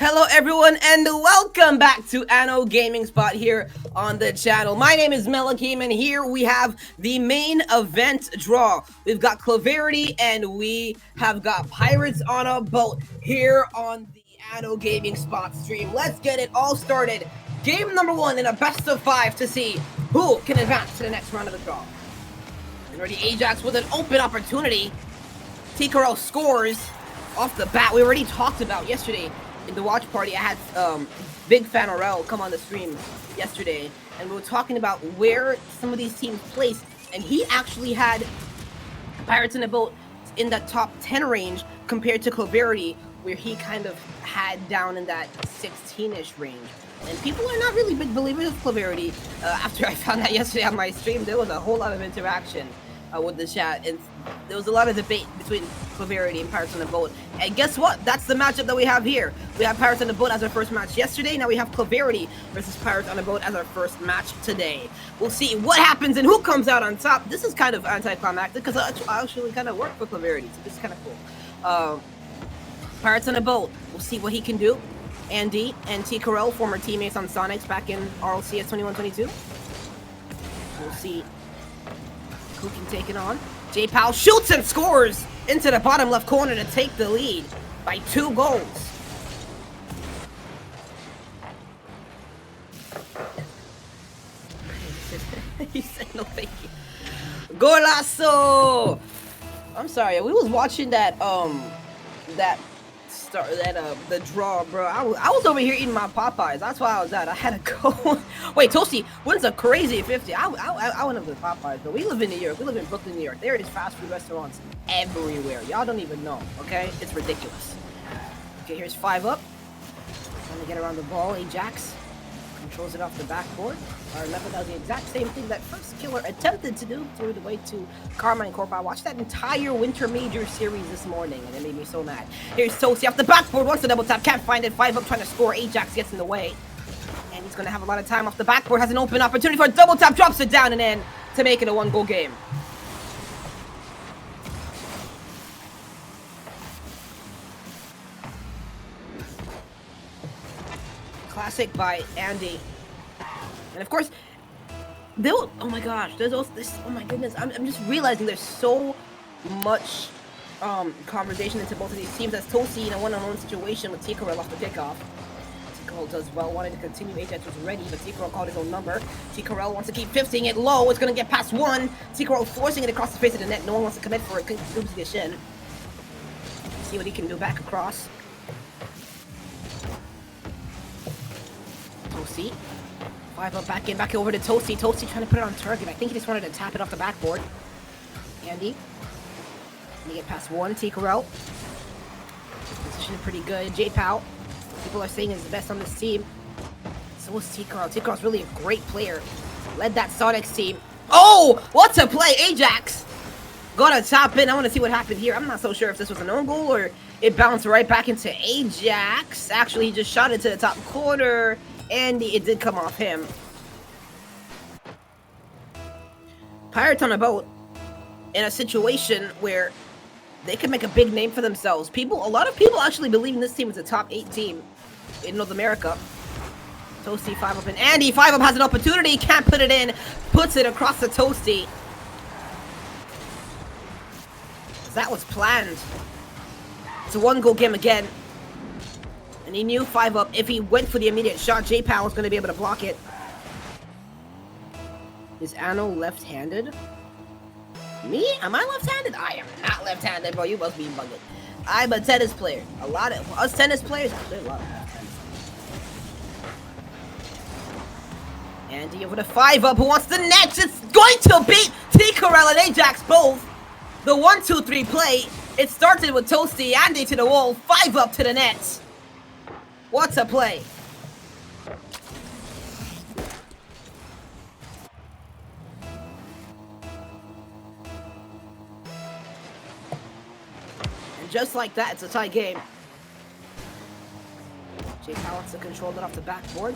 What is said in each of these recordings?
Hello everyone and welcome back to Anno Gaming Spot here on the channel. My name is Melakim and here we have the main event draw. We've got Clovarity and we have got Pirates on a Boat here on the Anno Gaming Spot stream. Let's get it all started. Game number 1 in a best of 5 to see who can advance to the next round of the draw. And already Ajax with an open opportunity. Tikaro scores off the bat. We already talked about yesterday in the watch party. I had Big Fan Orel come on the stream yesterday, and we were talking about where some of these teams placed, and he actually had Pirates in a Boat in that top 10 range compared to Clovarity, where he kind of had down in that 16-ish range. And people are not really big believers of Clovarity. After I found out yesterday on my stream, there was a whole lot of interaction with the chat, and there was a lot of debate between Clovarity and Pirates on the Boat. And guess what? That's the matchup that we have here. We have Pirates on the Boat as our first match yesterday. Now we have Clovarity versus Pirates on the Boat as our first match today. We'll see what happens and who comes out on top. This is kind of anticlimactic because I actually kind of work for Clovarity, so this is kind of cool. Pirates on the Boat. We'll see what he can do. Andy and T. Carell, former teammates on Sonics back in RLCS 21-22. We'll see who can take it on. J. Powell shoots and scores into the bottom left corner to take the lead by 2 goals. He said no thank you. Golazo! I'm sorry, we was watching the draw, bro. I was over here eating my Popeyes. That's why I was at. I had to go. Wait, Toasty wins a crazy 50. I went up to Popeyes, but we live in New York. We live in Brooklyn, New York. There is fast food restaurants everywhere. Y'all don't even know, okay? It's ridiculous. Okay, here's 5 up. Trying to get around the ball. Ajax controls it off the backboard. Remember, that was the exact same thing that first killer attempted to do, threw it away to Carmine Corp. I watched that entire Winter Major series this morning, and it made me so mad. Here's Toasty off the backboard, wants to double tap, can't find it. 5 up, trying to score. Ajax gets in the way, and he's going to have a lot of time off the backboard. Has an open opportunity for a double tap, drops it down, and then to make it a 1-goal game. Classic by Andy. And of course, oh my gosh, there's also this, oh my goodness, I'm just realizing there's so much conversation into both of these teams as Toasty in a one-on-one situation with Tikaro off the kickoff. Tikaro does well, wanted to continue. Ajax was ready, but Tikaro called his own number. Tikaro wants to keep 50ing it low. It's going to get past 1. Tikaro forcing it across the face of the net. No one wants to commit for it. Loses the shin. See what he can do back across. Toasty. 5 up, back over to Toasty. Toasty trying to put it on target. I think he just wanted to tap it off the backboard. Andy. Let me get past 1. Tikaro. Position is pretty good. J. Powell. People are saying is the best on this team. So is Tikaro. Tikaro's really a great player. Led that Sonics team. Oh! What a play! Ajax! Got to top in. I want to see what happened here. I'm not so sure if this was an own goal or it bounced right back into Ajax. Actually, he just shot it to the top corner. And it did come off him. Pirates on a Boat in a situation where they can make a big name for themselves. A lot of people actually believe in this team as a top 8 team in North America. Toasty 5 up, and Andy 5 up has an opportunity, can't put it in, puts it across the Toasty. That was planned. It's a 1-goal game again. And he knew 5 up, if he went for the immediate shot, J. Powell was going to be able to block it. Is Anno left-handed? Me? Am I left-handed? I am not left-handed, bro. You must be bugging. I'm a tennis player. Us tennis players, actually, a lot of left-handers. Andy over to 5 up, who wants the net? It's going to beat T. Carell and Ajax both. The 1-2-3 play. It started with Toasty, Andy to the wall, 5 up to the net. What a play. And just like that, it's a tie game. J. Powell wants to control it off the backboard.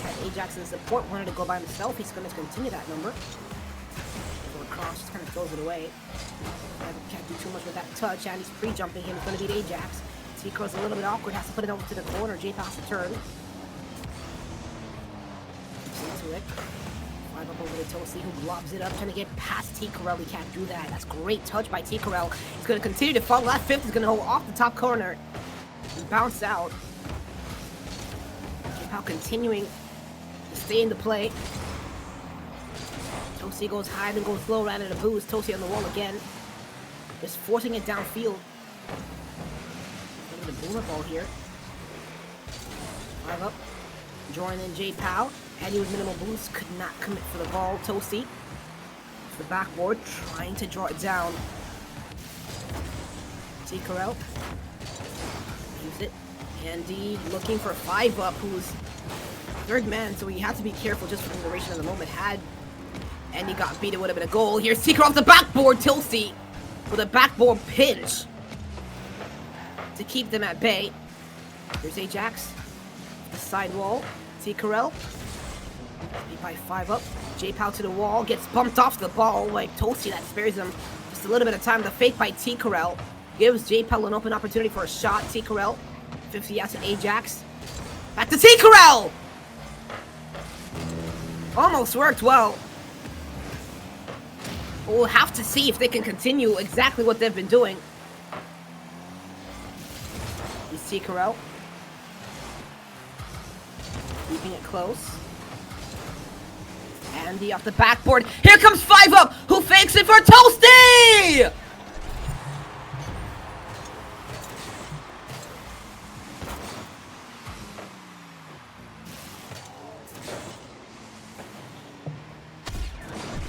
Had Ajax in support, wanted to go by himself. He's going to continue that number. Go across, just kind of throws it away. Can't do too much with that touch. Andy's pre-jumping him. It's going to beat Ajax. T-Crow's a little bit awkward, has to put it over to the corner. J-Pal has to turn. Into it. 5 up over to Toasty, who globs it up, trying to get past T-Corel. He can't do that. That's great touch by T-Corel. He's going to continue to fall. That fifth is going to hold off the top corner and bounce out. J-Pal continuing to stay in the play. Toasty goes high, then goes low, right at a boost. Toasty on the wall again. Just forcing it downfield. Look at the boomer ball here. 5 up. Drawing in J-Pal. And he was minimal boost. Could not commit for the ball. Toasty. The backboard. Trying to draw it down. T-Corel. Use it. Andy looking for 5 up, who's third man, so he had to be careful just for the duration of the moment. Had Andy got beat, it would have been a goal. Here's T-Corel off the backboard. Toasty with a backboard pinch to keep them at bay. Here's Ajax. The side wall. T-Corel. Beat by 5 up. J-Pal to the wall. Gets bumped off the ball. Like Toasty, that spares him just a little bit of time. The fake by T-Corel gives J-Pal an open opportunity for a shot. T-Corel. 50 out to Ajax. Back to T-Corel! Almost worked well. We'll have to see if they can continue exactly what they've been doing. He's T-Corel. Keeping it close. Andy off the backboard. Here comes 5 up, who fakes it for Toasty!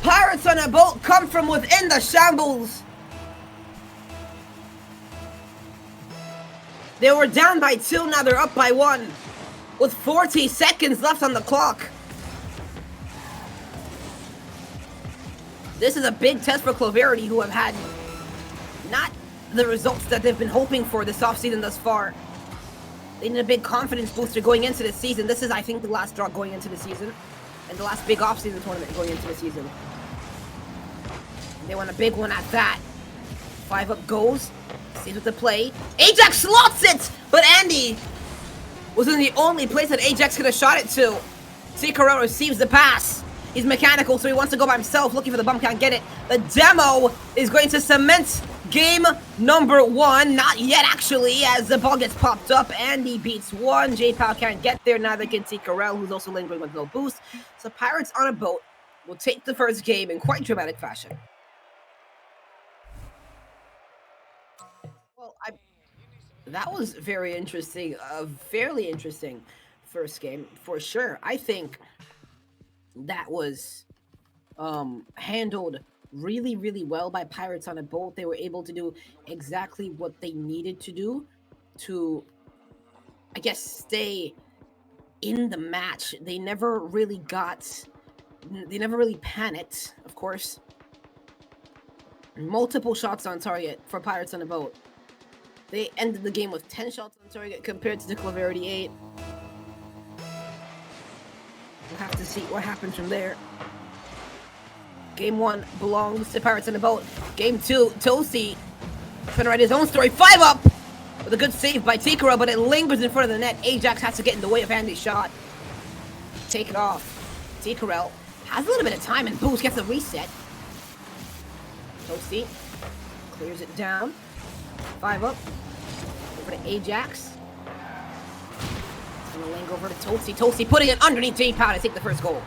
Pirates on a boat come from within the shambles. They were down by 2, now they're up by 1. With 40 seconds left on the clock. This is a big test for Clovarity, who have had not the results that they've been hoping for this offseason thus far. They need a big confidence booster going into the season. This is, I think, the last draw going into the season. And the last big offseason tournament going into the season. They want a big one at that. 5 up goes. Stays with the play. Ajax slots it! But Andy wasn't the only place that Ajax could have shot it to. T-Corel receives the pass. He's mechanical, so he wants to go by himself, looking for the bump, can't get it. The demo is going to cement game number 1. Not yet, actually, as the ball gets popped up. Andy beats 1. J-Pal can't get there, neither can T-Corel, who's also lingering with no boost. So Pirates on a boat will take the first game in quite dramatic fashion. Well, that was very interesting, a fairly interesting first game, for sure. I think that was handled really, really well by Pirates on a boat. They were able to do exactly what they needed to do to, I guess, stay in the match. They never really panicked, of course. Multiple shots on target for Pirates on a boat. They ended the game with 10 shots on target compared to the Clovarity 8. We'll have to see what happens from there. Game 1 belongs to Pirates on a boat. Game 2, Toasty trying to write his own story. 5 up with a good save by T-Corel, but it lingers in front of the net. Ajax has to get in the way of Andy's shot. Take it off. T-Corel has a little bit of time and boost, gets a reset. Toasty clears it down. 5 up. Over to Ajax. It's gonna link over to Toasty. Toasty putting it underneath J-Pal to take the first goal.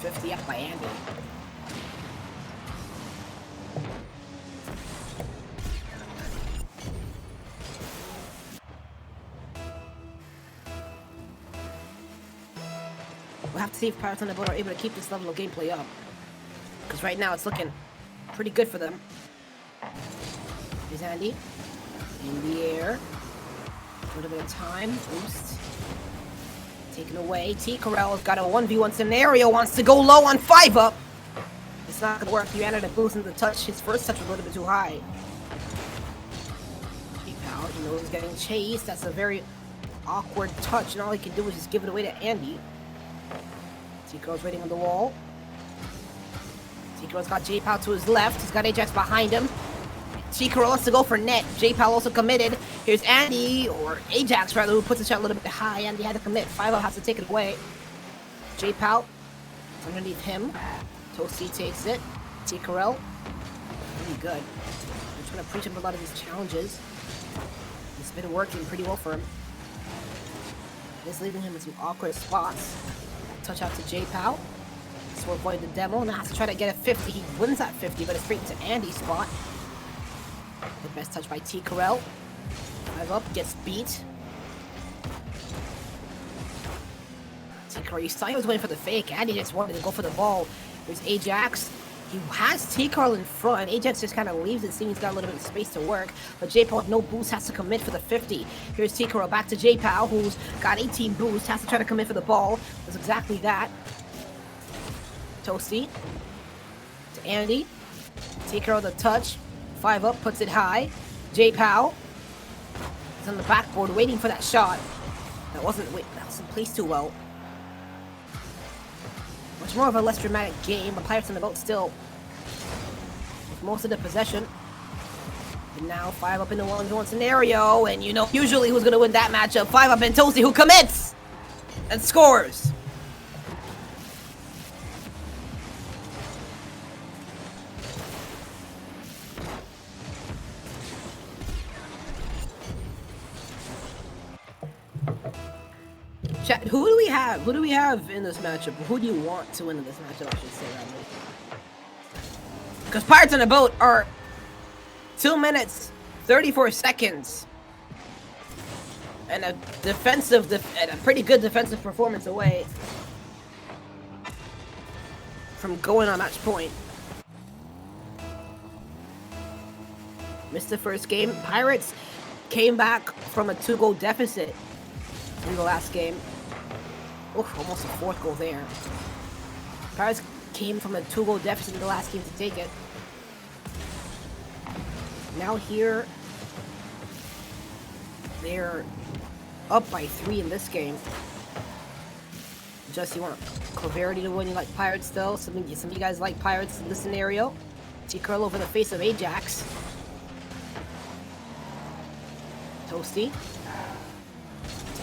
50 up by Andy. We'll have to see if Pirates on the boat are able to keep this level of gameplay up. Because right now it's looking pretty good for them. Here's Andy. In the air. A little bit of time. Boost. Taken away. T-Corel has got a 1v1 scenario. Wants to go low on 5 up. It's not going to work. He added a boost in the touch. His first touch was a little bit too high. J-Pal, he knows he's getting chased. That's a very awkward touch. And all he can do is just give it away to Andy. T-Corel's waiting on the wall. T-Corel's got J-Pal to his left. He's got Ajax behind him. T-Crow wants to go for net. J-Pal also committed. Here's Andy, or Ajax rather, who puts the shot a little bit high. Andy had to commit. 5-0 has to take it away. J-Pal underneath him. Toasty takes it. T-Corell. Really good. I'm trying to preach him a lot of these challenges. It's been working pretty well for him. It's leaving him in some awkward spots. Touch out to J-Pal. So avoid the demo. Now has to try to get a 50. He wins that 50, but it's straight into Andy's spot. The best touch by T-Corell. 5 up, gets beat. T-Corell, you saw he was waiting for the fake. Andy just wanted to go for the ball. There's Ajax. He has T-Corell in front. Ajax just kind of leaves it, seeing he's got a little bit of space to work. But J-Pal with no boost has to commit for the 50. Here's T-Corell back to J-Pal, who's got 18 boost. Has to try to commit for the ball. Does exactly that. Toasty. To Andy. T-Corell the touch. 5 up, puts it high. J-Pal is on the backboard waiting for that shot. That wasn't placed too well. Much more of a less dramatic game, but Pirates on the boat still with most of the possession. And now 5 up in the 1-1 scenario, and you know usually who's gonna win that matchup. 5 up and Toasty, who commits and scores. Chat, who do we have? Who do we have in this matchup? Who do you want to win in this matchup, I should say, rather? Because Pirates on the Boat are 2 minutes, 34 seconds. And a pretty good defensive performance away from going on match point. Missed the first game. Pirates came back from a 2-goal deficit in the last game. Oof, almost a 4th goal there. Pirates came from a 2-goal deficit in the last game to take it. Now here, they're up by 3 in this game. Just you want Clovarity to win, you like Pirates though. Some of you guys like Pirates in this scenario. T-Curl over the face of Ajax. Toasty.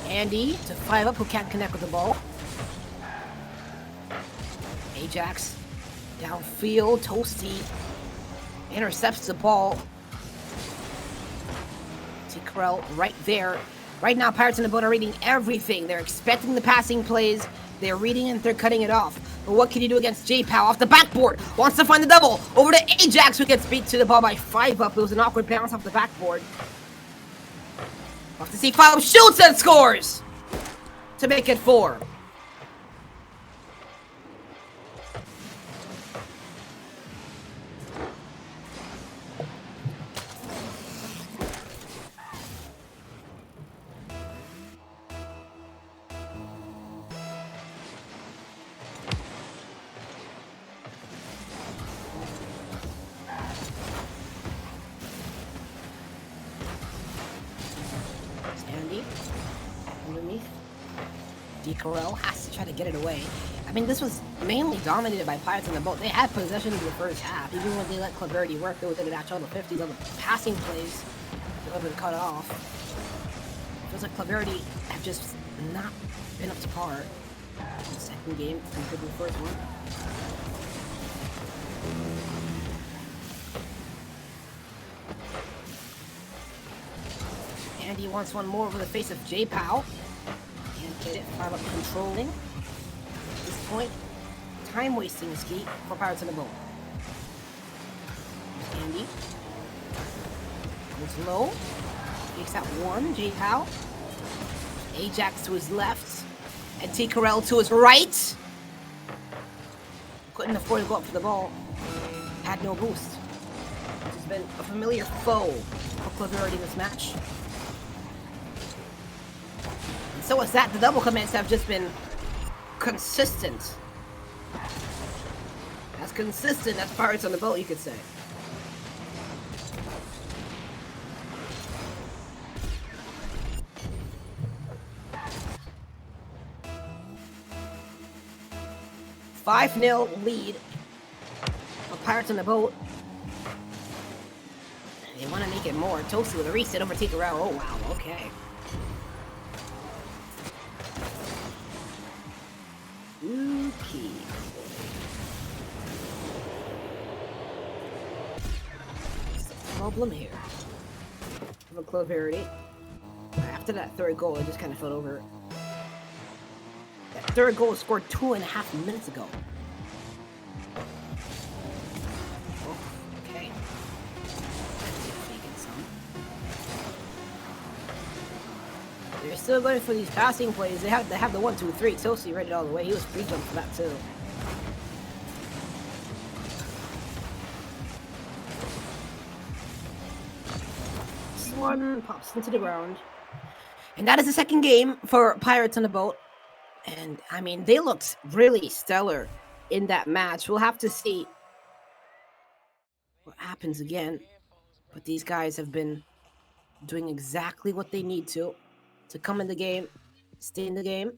Andy to 5 up, who can't connect with the ball. Ajax downfield. Toasty intercepts the ball. T-Corell right there. Right now, Pirates on the Boat are reading everything. They're expecting the passing plays. They're reading and they're cutting it off. But what can you do against J-Pal off the backboard? Wants to find the double. Over to Ajax, who gets beat to the ball by 5 up. It was an awkward bounce off the backboard. Off to see 5 up, shoots and scores to make it 4. Underneath. T-Corell has to try to get it away. I mean, this was mainly dominated by Pirates on the Boat. They had possession in the first half. Even when they let Clovarity work, they were going to match on the 50s on the passing plays. They would have been cut off. It feels like Clovarity have just not been up to par in the second game compared to the first one. Andy wants one more over the face of J-Pal. Can't get it. 5 up controlling. At this point, time wasting is key for Pirates on the Boat. Andy. Goes low. Takes out 1. J-Pal. Ajax to his left. And T-Corell to his right. Couldn't afford to go up for the ball. Had no boost. Which has been a familiar foe for Clovarity in this match. So is that. The double commits have just been consistent. As consistent as Pirates on the Boat, you could say. $5-0 lead for Pirates on the Boat. They want to make it more. Toasty with a reset over Tikarel. Oh, wow. Okay. Okay. What's the problem here? Of a Clovarity. After that third goal, it just kind of fell over. That third goal was scored 2.5 minutes ago. Oh, okay. They're still going for these passing plays. They have the 1, 2, 3. Toasty read it all the way. He was free jump for that too. This one pops into the ground. And that is the second game for Pirates on the boat. And, I mean, they looked really stellar in that match. We'll have to see what happens again. But these guys have been doing exactly what they need to come in the game, stay in the game.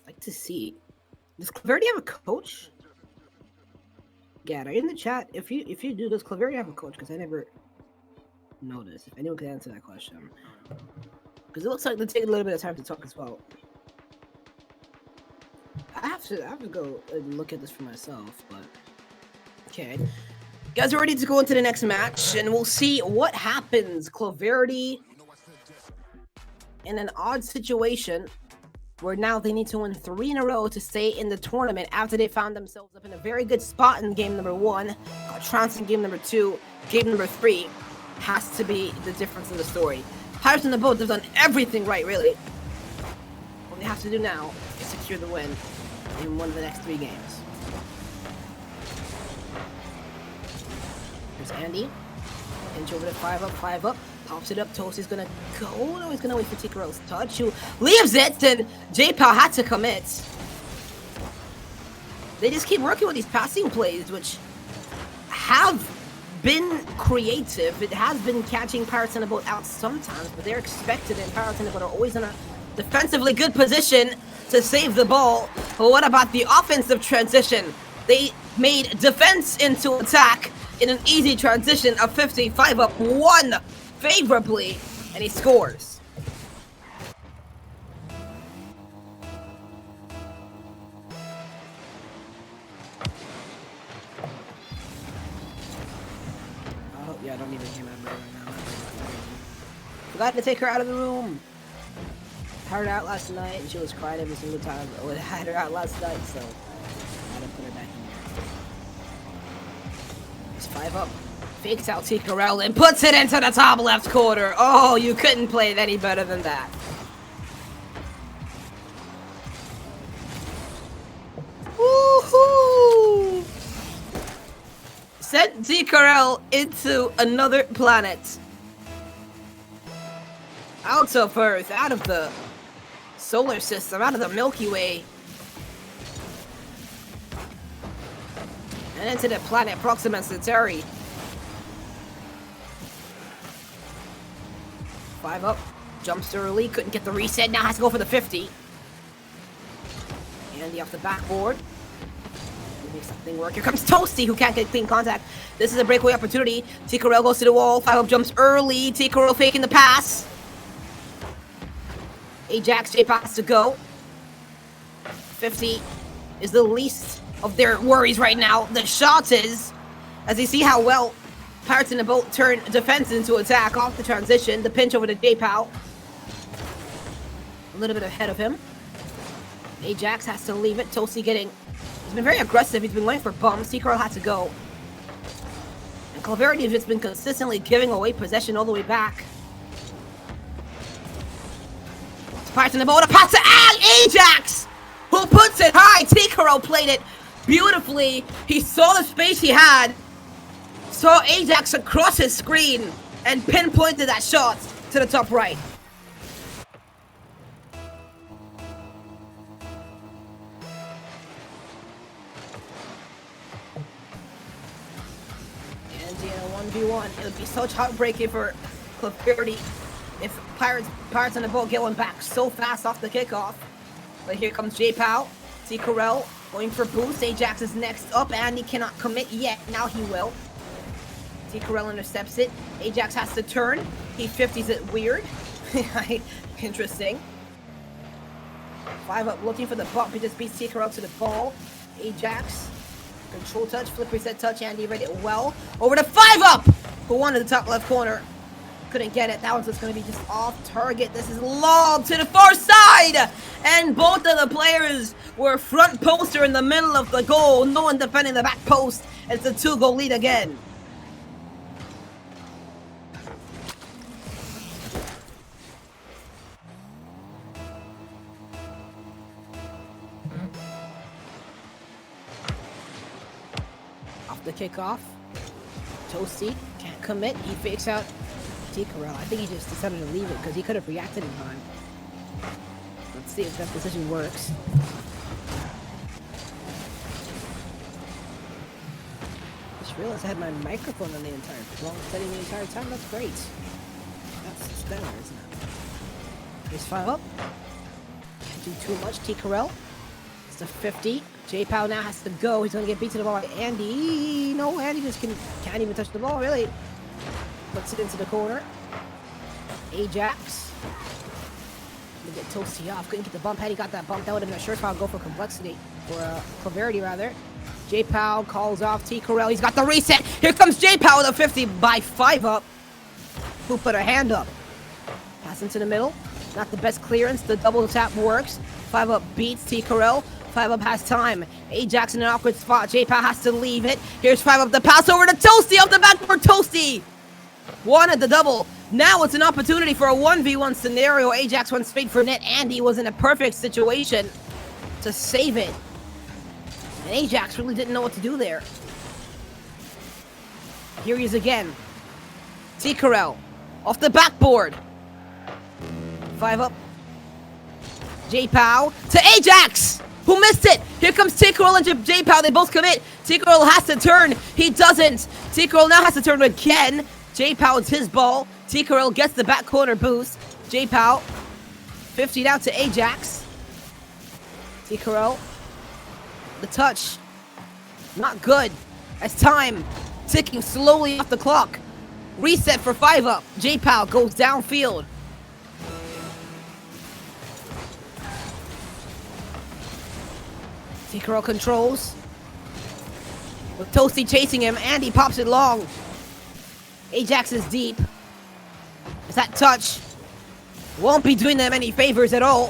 I'd like to see. Does Clovarity have a coach? Yeah, in the chat, if you do, does Clovarity have a coach? Because I never noticed. If anyone could answer that question. Because it looks like they're taking a little bit of time to talk as well. I have to go and look at this for myself, but okay. Guys are ready to go into the next match, and we'll see what happens. Clovarity in an odd situation where now they need to win 3 in a row to stay in the tournament after they found themselves up in a very good spot in game number 1, got trounced in game number 2, game number 3 has to be the difference in the story. Pirates on the boat have done everything right, really. What they have to do now is secure the win in one of the next 3 games. Here's Andy. Inch over to 5 up. Pops it up. Toasty's gonna go. No, he's gonna wait for Tikarel's touch. Who leaves it, and J-Pow had to commit. They just keep working with these passing plays, which have been creative. It has been catching Pirates on the boat out sometimes, but they're expected, and Pirates on the boat are always in a defensively good position to save the ball. But what about the offensive transition? They made defense into attack in an easy transition of 55 up 1 favorably, and he scores. Oh, yeah, I don't even remember right now. Forgot to take her out of the room. Had her out last night, and she was crying every single time. I had her out last night, so I had to put her back in there. It's 5 up. Fakes out Tikarel and puts it into the top left corner. Oh, you couldn't play it any better than that. Woohoo! Sent Tikarel into another planet. Out of Earth, out of the solar system, out of the Milky Way. And into the planet Proxima Centauri. 5 up, jumps early, couldn't get the reset, now has to go for the 50. Andy off the backboard. Make something work. Here comes Toasty, who can't get clean contact. This is a breakaway opportunity. Tikarel goes to the wall, 5 up jumps early. Tikarel faking the pass. Ajax J pass to go. 50 is the least of their worries right now. The shot is, as you see how well Pirates in the boat turn defense into attack off the transition. The pinch over to J-Pow. A little bit ahead of him. Ajax has to leave it. Toasty he's been very aggressive. He's been going for bumps. Tikarel had to go. And Clovarity has just been consistently giving away possession all the way back. Pirates in the boat. A pass to Ajax, who puts it high. Tikarel played it beautifully. He saw the space he had. Saw Ajax across his screen and pinpointed that shot to the top right. And in a 1v1, it would be such heartbreaking for Clovarity if Pirates on the boat going back so fast off the kickoff. But here comes J-Pow. Tikarel going for boost. Ajax is next up, and he cannot commit yet. Now he will. T-Corell intercepts it. Ajax has to turn. He 50s it weird. Interesting. 5 up looking for the bump. He just beats T-Corell to the ball. Ajax. Control touch, flip reset touch. Andy read it well. Over to 5 up! Who won to the top left corner. Couldn't get it. That one's just going to be just off target. This is lobbed to the far side. And both of the players were front poster in the middle of the goal. No one defending the back post. It's a 2-goal lead again. Off the kickoff. Toasty can't commit. He fakes out T-Corell. I think he just decided to leave it because he could have reacted in time. Let's see if that decision works. Just realized I had my microphone on the entire wrong setting the entire time. That's great. That's better, isn't it? Here's 5 up. Can't do too much. T-Corell. It's a 50. J-Pow now has to go. He's gonna get beat to the ball by Andy. No, Andy just can't even touch the ball, really. Puts it into the corner. Ajax. Gonna get Toasty off. Couldn't get the bump. Had he got that bump, that would have been a surefire goal for complexity. For Clovarity, rather. J-Pow calls off T-Corell. He's got the reset. Here comes J-Pow with a 50 by 5 up. Who put a hand up? Pass into the middle. Not the best clearance. The double tap works. 5 up beats T-Corell. 5 up has time. Ajax in an awkward spot. J-Pow has to leave it. Here's 5 up. The pass over to Toasty off the back for Toasty. One at the double. Now it's an opportunity for a 1v1 scenario. Ajax went straight for net. Andy was in a perfect situation to save it. And Ajax really didn't know what to do there. Here he is again. T-Corell off the backboard. 5 up. J-Pow to Ajax, who missed it. Here comes T-Corell and J-Pow. They both commit. T-Corell has to turn. He doesn't. T-Corell now has to turn again. J-Pow, it's his ball. T-Corell gets the back corner boost. J-Pow 50 out to Ajax. T-Corell. The touch. Not good. As time ticking slowly off the clock. Reset for 5 up. J-Pow goes downfield. T-Corell controls. With Toasty chasing him, Andy pops it long. Ajax is deep. Is that touch? Won't be doing them any favors at all.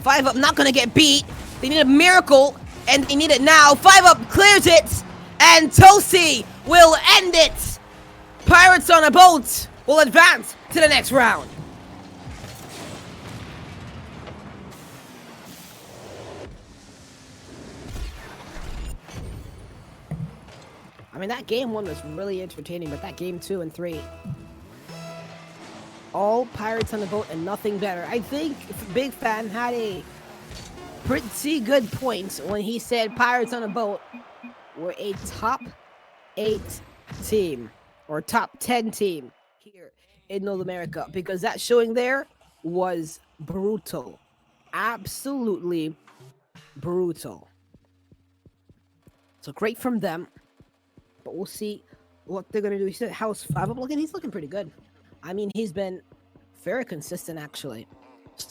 5 up not gonna get beat. They need a miracle, and they need it now. 5 up clears it, and Toasty will end it. Pirates on a boat will advance to the next round. I mean, that game 1 was really entertaining, but that game 2 and 3, all Pirates on the boat and nothing better. I think Big Fan had a pretty good point when he said Pirates on a boat were a top 8 team or top 10 team here in North America, because that showing there was brutal. Absolutely brutal. So great from them. But we'll see what they're going to do. He said, how's 5 up looking? He's looking pretty good. I mean, he's been very consistent, actually. So